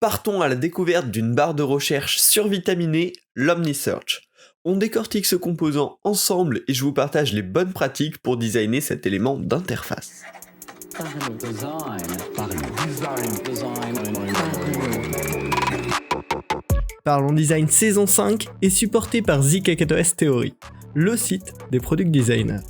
Partons à la découverte d'une barre de recherche survitaminée, l'OmniSearch. On décortique ce composant ensemble et je vous partage les bonnes pratiques pour designer cet élément d'interface. Parlons Design saison 5 est supporté par ZKS Theory, le site des product designers.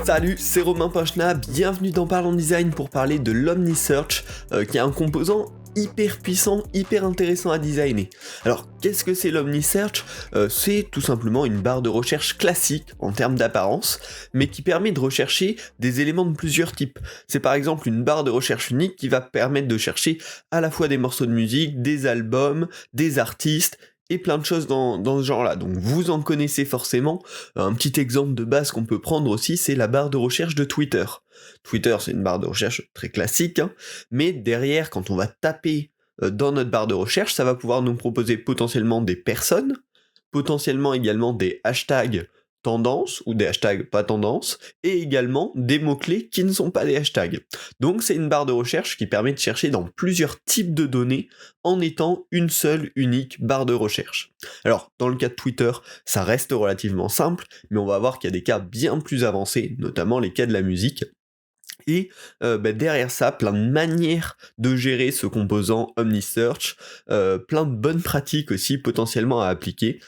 Salut, c'est Romain Pochna, bienvenue dans Parlons Design pour parler de l'OmniSearch, qui est un composant hyper puissant, hyper intéressant à designer. Alors, qu'est-ce que c'est l'OmniSearch ? C'est tout simplement une barre de recherche classique en termes d'apparence, mais qui permet de rechercher des éléments de plusieurs types. C'est par exemple une barre de recherche unique qui va permettre de chercher à la fois des morceaux de musique, des albums, des artistes, et plein de choses dans ce genre-là. Donc vous en connaissez forcément. Un petit exemple de base qu'on peut prendre aussi, c'est la barre de recherche de Twitter. Twitter, c'est une barre de recherche très classique, mais derrière, quand on va taper dans notre barre de recherche, ça va pouvoir nous proposer potentiellement des personnes, potentiellement également des hashtags tendance ou des hashtags pas tendance, et également des mots-clés qui ne sont pas des hashtags. Donc c'est une barre de recherche qui permet de chercher dans plusieurs types de données en étant une seule unique barre de recherche. Alors dans le cas de Twitter, ça reste relativement simple, mais on va voir qu'il y a des cas bien plus avancés, notamment les cas de la musique. Et derrière ça, plein de manières de gérer ce composant OmniSearch, plein de bonnes pratiques aussi potentiellement à appliquer,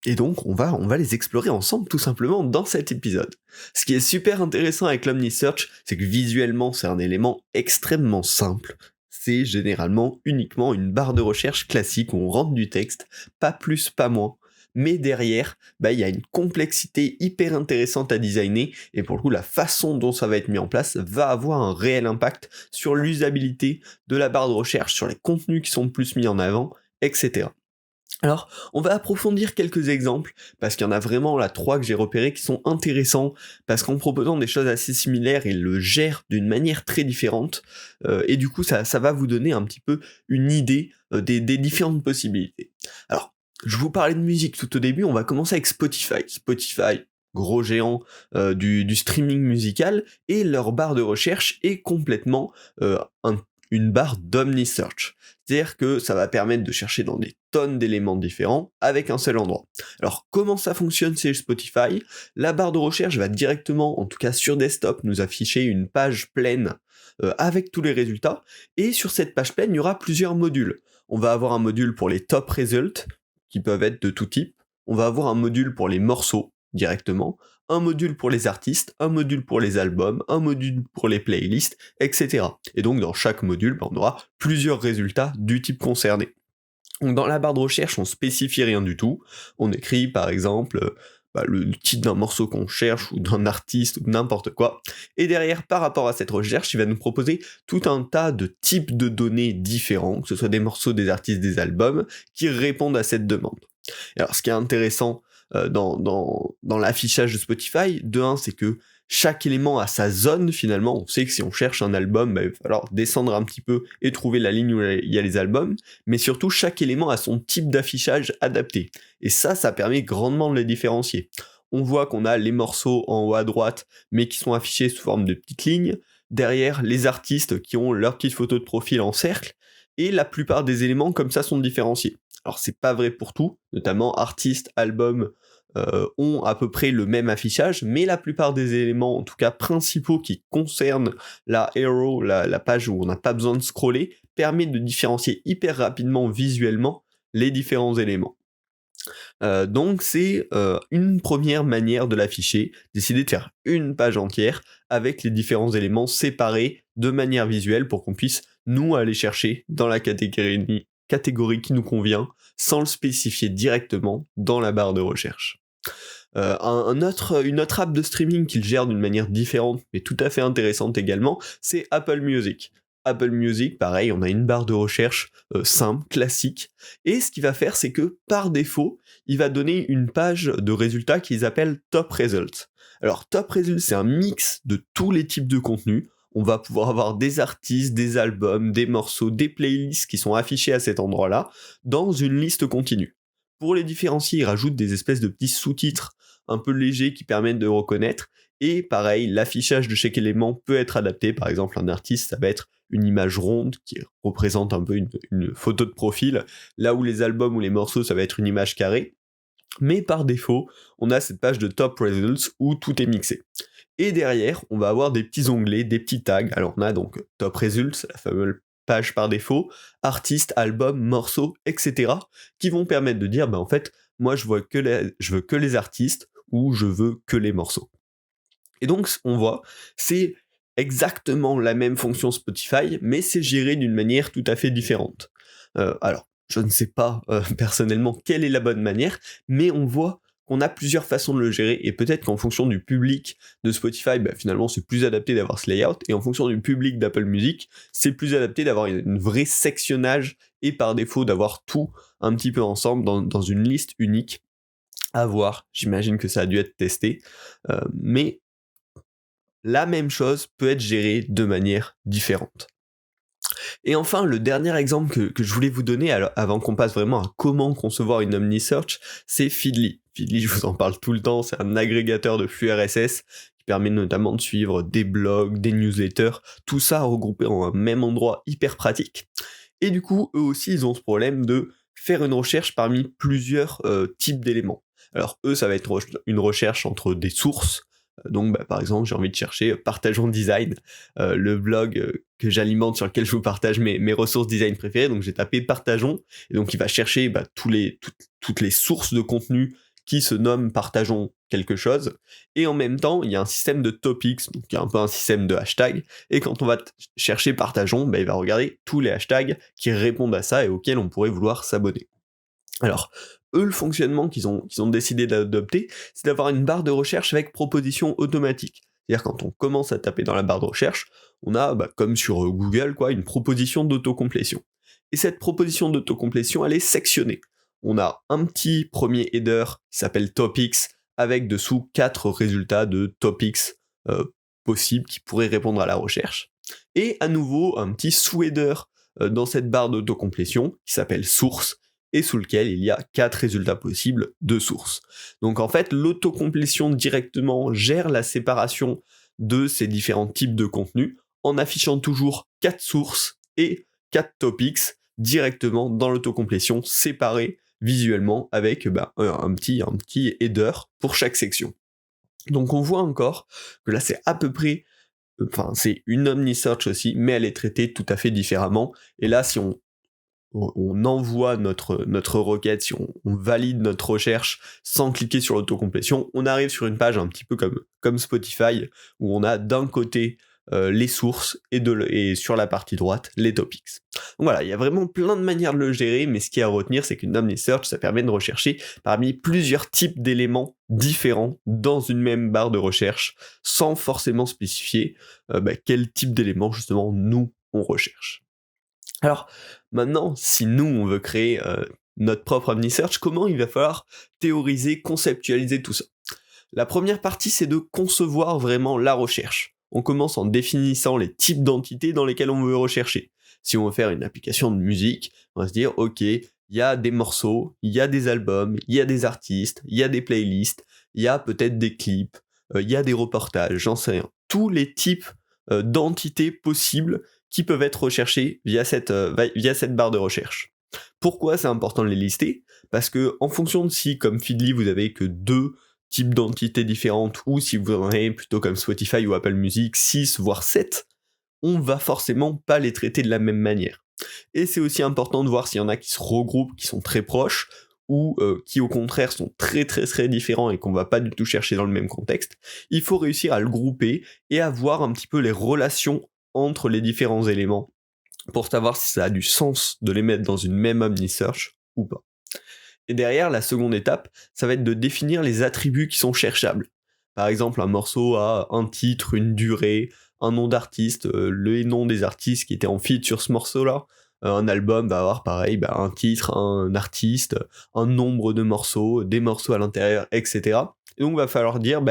et donc on va les explorer ensemble tout simplement dans cet épisode. Ce qui est super intéressant avec l'OmniSearch, c'est que visuellement c'est un élément extrêmement simple. C'est généralement uniquement une barre de recherche classique où on rentre du texte, pas plus, pas moins. Mais derrière, il y a une complexité hyper intéressante à designer, et pour le coup, la façon dont ça va être mis en place va avoir un réel impact sur l'usabilité de la barre de recherche, sur les contenus qui sont plus mis en avant, etc. Alors, on va approfondir quelques exemples, parce qu'il y en a vraiment là 3 que j'ai repérés qui sont intéressants, parce qu'en proposant des choses assez similaires, ils le gèrent d'une manière très différente, et du coup, ça va vous donner un petit peu une idée des différentes possibilités. Alors, je vous parlais de musique tout au début, on va commencer avec Spotify. Spotify, gros géant du streaming musical, et leur barre de recherche est complètement une barre d'OmniSearch. C'est-à-dire que ça va permettre de chercher dans des tonnes d'éléments différents avec un seul endroit. Alors comment ça fonctionne chez Spotify ? La barre de recherche va directement, en tout cas sur desktop, nous afficher une page pleine avec tous les résultats, et sur cette page pleine, il y aura plusieurs modules. On va avoir un module pour les top results, qui peuvent être de tout type. On va avoir un module pour les morceaux, directement, un module pour les artistes, un module pour les albums, un module pour les playlists, etc. Et donc dans chaque module, on aura plusieurs résultats du type concerné. Donc dans la barre de recherche, on spécifie rien du tout. On écrit par exemple le titre d'un morceau qu'on cherche, ou d'un artiste, ou n'importe quoi. Et derrière, par rapport à cette recherche, il va nous proposer tout un tas de types de données différents, que ce soit des morceaux, des artistes, des albums, qui répondent à cette demande. Et alors ce qui est intéressant dans l'affichage de Spotify, de 1, c'est que chaque élément a sa zone finalement. On sait que si on cherche un album, il va falloir descendre un petit peu et trouver la ligne où il y a les albums, mais surtout chaque élément a son type d'affichage adapté. Et ça permet grandement de les différencier. On voit qu'on a les morceaux en haut à droite, mais qui sont affichés sous forme de petites lignes, derrière les artistes qui ont leur petite photo de profil en cercle, et la plupart des éléments comme ça sont différenciés. Alors c'est pas vrai pour tout, notamment artistes, albums, ont à peu près le même affichage, mais la plupart des éléments, en tout cas principaux, qui concernent la arrow, la page où on n'a pas besoin de scroller, permet de différencier hyper rapidement visuellement les différents éléments. Donc c'est une première manière de l'afficher, décider de faire une page entière avec les différents éléments séparés de manière visuelle pour qu'on puisse nous aller chercher dans la catégorie qui nous convient sans le spécifier directement dans la barre de recherche. Une autre app de streaming qui le gère d'une manière différente mais tout à fait intéressante également, c'est Apple Music. Apple Music, pareil, on a une barre de recherche simple, classique, et ce qu'il va faire, c'est que par défaut, il va donner une page de résultats qu'ils appellent Top Results. Alors Top Results, c'est un mix de tous les types de contenus. On va pouvoir avoir des artistes, des albums, des morceaux, des playlists qui sont affichés à cet endroit-là, dans une liste continue. Pour les différencier, ils rajoutent des espèces de petits sous-titres un peu légers qui permettent de reconnaître, Et pareil, l'affichage de chaque élément peut être adapté. Par exemple, un artiste, ça va être une image ronde qui représente un peu une photo de profil, là où les albums ou les morceaux, ça va être une image carrée. Mais par défaut, on a cette page de Top Results où tout est mixé. Et derrière, on va avoir des petits onglets, des petits tags. Alors on a donc Top Results, la fameuse page par défaut, artiste, album, morceau, etc. qui vont permettre de dire, en fait, moi je veux que les artistes ou je veux que les morceaux. Et donc on voit, c'est exactement la même fonction Spotify, mais c'est géré d'une manière tout à fait différente. Alors, je ne sais pas personnellement quelle est la bonne manière, mais on voit qu'on a plusieurs façons de le gérer, et peut-être qu'en fonction du public de Spotify, finalement c'est plus adapté d'avoir ce layout, et en fonction du public d'Apple Music, c'est plus adapté d'avoir une vraie sectionnage, et par défaut d'avoir tout un petit peu ensemble dans une liste unique. À voir, j'imagine que ça a dû être testé, mais la même chose peut être gérée de manière différente. Et enfin, le dernier exemple que je voulais vous donner, avant qu'on passe vraiment à comment concevoir une OmniSearch, c'est Feedly. Feedly, je vous en parle tout le temps, c'est un agrégateur de flux RSS qui permet notamment de suivre des blogs, des newsletters, tout ça regroupé en un même endroit hyper pratique. Et du coup, eux aussi, ils ont ce problème de faire une recherche parmi plusieurs types d'éléments. Alors eux, ça va être une recherche entre des sources. Donc par exemple, j'ai envie de chercher Partageons Design, le blog que j'alimente sur lequel je vous partage mes ressources design préférées. Donc j'ai tapé Partageons, et donc il va chercher toutes les sources de contenu qui se nomment Partageons quelque chose. Et en même temps, il y a un système de topics, donc il y a un peu un système de hashtags. Et quand on va chercher Partageons, il va regarder tous les hashtags qui répondent à ça et auxquels on pourrait vouloir s'abonner. Alors, eux, le fonctionnement qu'ils ont décidé d'adopter, c'est d'avoir une barre de recherche avec proposition automatique. C'est-à-dire quand on commence à taper dans la barre de recherche, on a, comme sur Google, une proposition d'autocomplétion. Et cette proposition d'autocomplétion, elle est sectionnée. On a un petit premier header qui s'appelle Topics, avec dessous 4 résultats de Topics possibles qui pourraient répondre à la recherche. Et à nouveau, un petit sous-header dans cette barre d'autocomplétion qui s'appelle Source, et sous lequel il y a 4 résultats possibles de sources. Donc en fait, l'autocomplétion directement gère la séparation de ces différents types de contenus en affichant toujours 4 sources et 4 topics directement dans l'autocomplétion, séparés visuellement avec un petit header pour chaque section. Donc on voit encore que là c'est à peu près c'est une OmniSearch aussi, mais elle est traitée tout à fait différemment. Et là, si on envoie notre requête, si on valide notre recherche sans cliquer sur l'autocomplétion, on arrive sur une page un petit peu comme Spotify, où on a d'un côté les sources et sur la partie droite les topics. Donc voilà, il y a vraiment plein de manières de le gérer, mais ce qu'il y a à retenir, c'est qu'une OmniSearch, ça permet de rechercher parmi plusieurs types d'éléments différents dans une même barre de recherche, sans forcément spécifier quel type d'éléments justement nous on recherche. Alors, maintenant, si nous, on veut créer notre propre OmniSearch, comment il va falloir théoriser, conceptualiser tout ça? La première partie, c'est de concevoir vraiment la recherche. On commence en définissant les types d'entités dans lesquelles on veut rechercher. Si on veut faire une application de musique, on va se dire, ok, il y a des morceaux, il y a des albums, il y a des artistes, il y a des playlists, il y a peut-être des clips, il y a des reportages, j'en sais rien. Tous les types d'entités possibles qui peuvent être recherchés via cette barre de recherche. Pourquoi c'est important de les lister? Parce que en fonction de si, comme Feedly, vous avez que 2 types d'entités différentes, ou si vous en avez plutôt comme Spotify ou Apple Music 6 voire 7, on va forcément pas les traiter de la même manière. Et c'est aussi important de voir s'il y en a qui se regroupent, qui sont très proches, ou qui au contraire sont très très très différents et qu'on va pas du tout chercher dans le même contexte. Il faut réussir à le grouper et à voir un petit peu les relations entre les différents éléments pour savoir si ça a du sens de les mettre dans une même OmniSearch ou pas. Et derrière, la seconde étape, ça va être de définir les attributs qui sont cherchables. Par exemple, un morceau a un titre, une durée, un nom d'artiste, le nom des artistes qui étaient en feat sur ce morceau-là. Un album va avoir pareil, un titre, un artiste, un nombre de morceaux, des morceaux à l'intérieur, etc. Et donc il va falloir dire,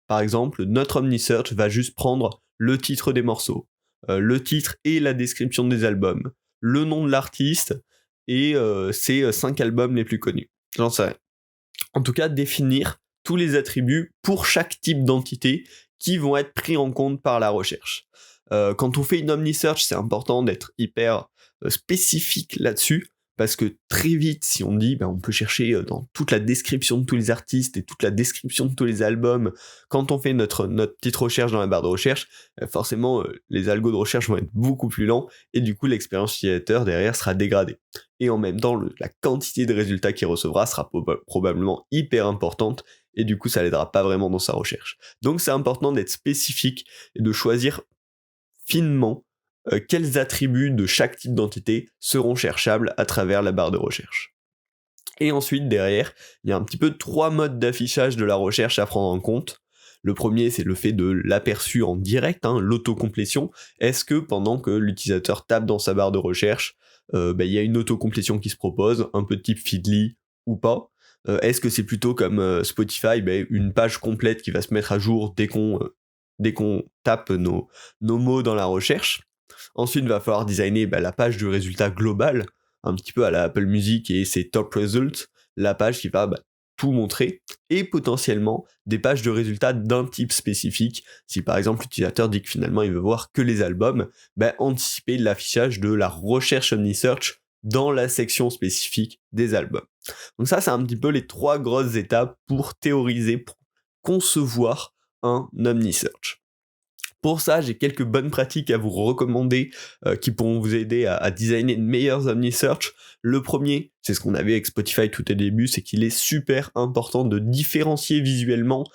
par exemple, notre OmniSearch va juste prendre le titre des morceaux, le titre et la description des albums, le nom de l'artiste et ses 5 albums les plus connus. J'en sais rien. En tout cas, définir tous les attributs pour chaque type d'entité qui vont être pris en compte par la recherche. Quand on fait une OmniSearch, c'est important d'être hyper spécifique là-dessus, parce que très vite, si on dit, on peut chercher dans toute la description de tous les artistes et toute la description de tous les albums, quand on fait notre petite recherche dans la barre de recherche, forcément, les algos de recherche vont être beaucoup plus lents, et du coup, l'expérience utilisateur derrière sera dégradée. Et en même temps, la quantité de résultats qu'il recevra sera probablement hyper importante, et du coup, ça l'aidera pas vraiment dans sa recherche. Donc, c'est important d'être spécifique et de choisir finement quels attributs de chaque type d'entité seront cherchables à travers la barre de recherche. Et ensuite, derrière, il y a un petit peu 3 modes d'affichage de la recherche à prendre en compte. Le premier, c'est le fait de l'aperçu en direct, l'autocomplétion. Est-ce que pendant que l'utilisateur tape dans sa barre de recherche, il y a une autocomplétion qui se propose, un peu de type Feedly ou pas? Est-ce que c'est plutôt comme Spotify, une page complète qui va se mettre à jour dès qu'on tape nos mots dans la recherche? Ensuite, il va falloir designer la page de résultat global, un petit peu à la Apple Music et ses top results, la page qui va tout montrer, et potentiellement des pages de résultats d'un type spécifique. Si par exemple l'utilisateur dit que finalement il veut voir que les albums, anticiper l'affichage de la recherche OmniSearch dans la section spécifique des albums. Donc ça, c'est un petit peu les 3 grosses étapes pour théoriser, pour concevoir un OmniSearch. Pour ça, j'ai quelques bonnes pratiques à vous recommander qui pourront vous aider à designer de meilleures OmniSearch. Le premier, c'est ce qu'on avait avec Spotify tout au début, c'est qu'il est super important de différencier visuellement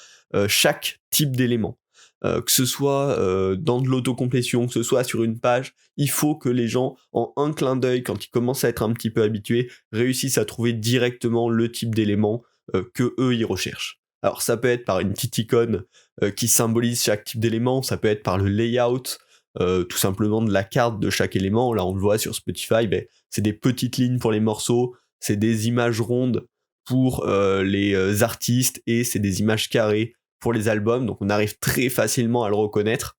chaque type d'élément. Que ce soit dans de l'autocomplétion, que ce soit sur une page, il faut que les gens, en un clin d'œil, quand ils commencent à être un petit peu habitués, réussissent à trouver directement le type d'élément que eux ils recherchent. Alors ça peut être par une petite icône qui symbolise chaque type d'élément, ça peut être par le layout, tout simplement de la carte de chaque élément. Là on le voit sur Spotify, c'est des petites lignes pour les morceaux, c'est des images rondes pour les artistes, et c'est des images carrées pour les albums, donc on arrive très facilement à le reconnaître.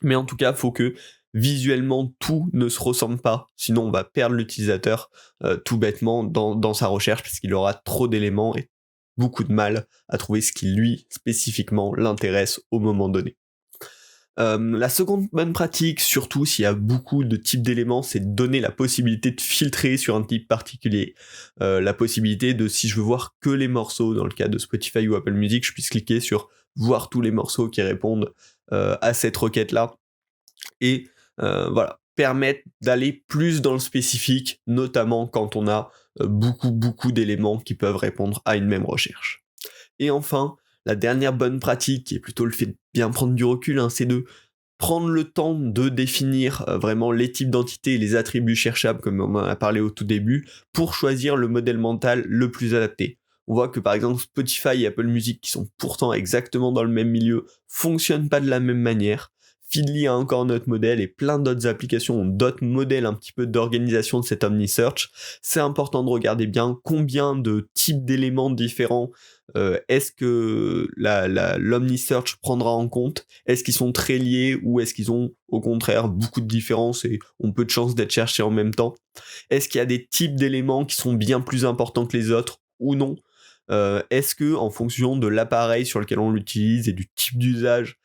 Mais en tout cas, il faut que visuellement tout ne se ressemble pas, sinon on va perdre l'utilisateur tout bêtement dans sa recherche, parce qu'il aura trop d'éléments et beaucoup de mal à trouver ce qui lui spécifiquement l'intéresse au moment donné. La seconde bonne pratique, surtout s'il y a beaucoup de types d'éléments, c'est de donner la possibilité de filtrer sur un type particulier. La possibilité de, si je veux voir que les morceaux, dans le cas de Spotify ou Apple Music, je puisse cliquer sur voir tous les morceaux qui répondent à cette requête-là. Et permettre d'aller plus dans le spécifique, notamment quand on a beaucoup d'éléments qui peuvent répondre à une même recherche. Et enfin, la dernière bonne pratique, qui est plutôt le fait de bien prendre du recul, c'est de prendre le temps de définir vraiment les types d'entités et les attributs cherchables, comme on en a parlé au tout début, pour choisir le modèle mental le plus adapté. On voit que par exemple Spotify et Apple Music, qui sont pourtant exactement dans le même milieu, fonctionnent pas de la même manière. Feedly a encore notre modèle, et plein d'autres applications ont d'autres modèles un petit peu d'organisation de cette OmniSearch. C'est important de regarder bien combien de types d'éléments différents est-ce que l'OmniSearch prendra en compte. Est-ce qu'ils sont très liés, ou est-ce qu'ils ont au contraire beaucoup de différences et ont peu de chances d'être cherchés en même temps? Est-ce qu'il y a des types d'éléments qui sont bien plus importants que les autres ou non? Est-ce que en fonction de l'appareil sur lequel on l'utilise et du type d'usage,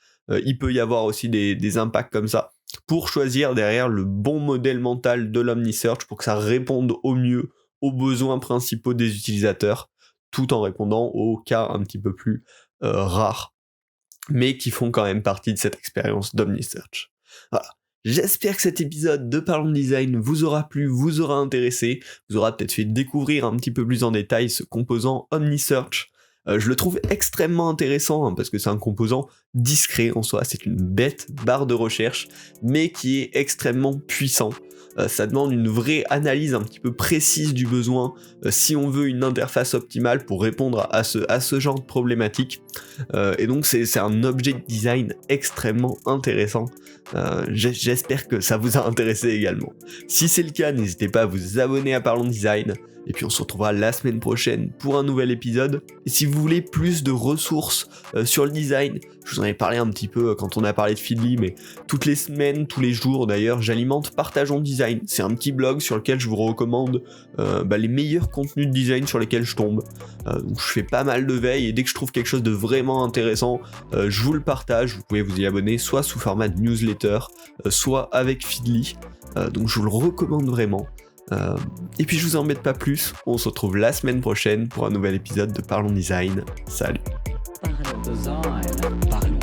il peut y avoir aussi des impacts comme ça, pour choisir derrière le bon modèle mental de l'OmniSearch pour que ça réponde au mieux aux besoins principaux des utilisateurs, tout en répondant aux cas un petit peu plus rares, mais qui font quand même partie de cette expérience d'OmniSearch. Voilà. J'espère que cet épisode de Parlons Design vous aura plu, vous aura intéressé, vous aura peut-être fait découvrir un petit peu plus en détail ce composant OmniSearch. Je le trouve extrêmement intéressant, parce que c'est un composant discret en soi, c'est une bête barre de recherche, mais qui est extrêmement puissant. Ça demande une vraie analyse un petit peu précise du besoin, si on veut une interface optimale pour répondre à ce genre de problématique. Et donc c'est un objet de design extrêmement intéressant. J'espère que ça vous a intéressé également. Si c'est le cas, n'hésitez pas à vous abonner à Parlons Design, et puis on se retrouvera la semaine prochaine pour un nouvel épisode. Et si vous voulez plus de ressources sur le design, je vous en ai parlé un petit peu quand on a parlé de Feedly, mais toutes les semaines, tous les jours d'ailleurs, j'alimente Partageons Design. C'est un petit blog sur lequel je vous recommande les meilleurs contenus de design sur lesquels je tombe. Donc je fais pas mal de veille, et dès que je trouve quelque chose de vraiment vraiment intéressant, je vous le partage, vous pouvez vous y abonner soit sous format de newsletter, soit avec Feedly, donc je vous le recommande vraiment. Et puis je vous embête pas plus, on se retrouve la semaine prochaine pour un nouvel épisode de Parlons Design. Salut. Parlons Design.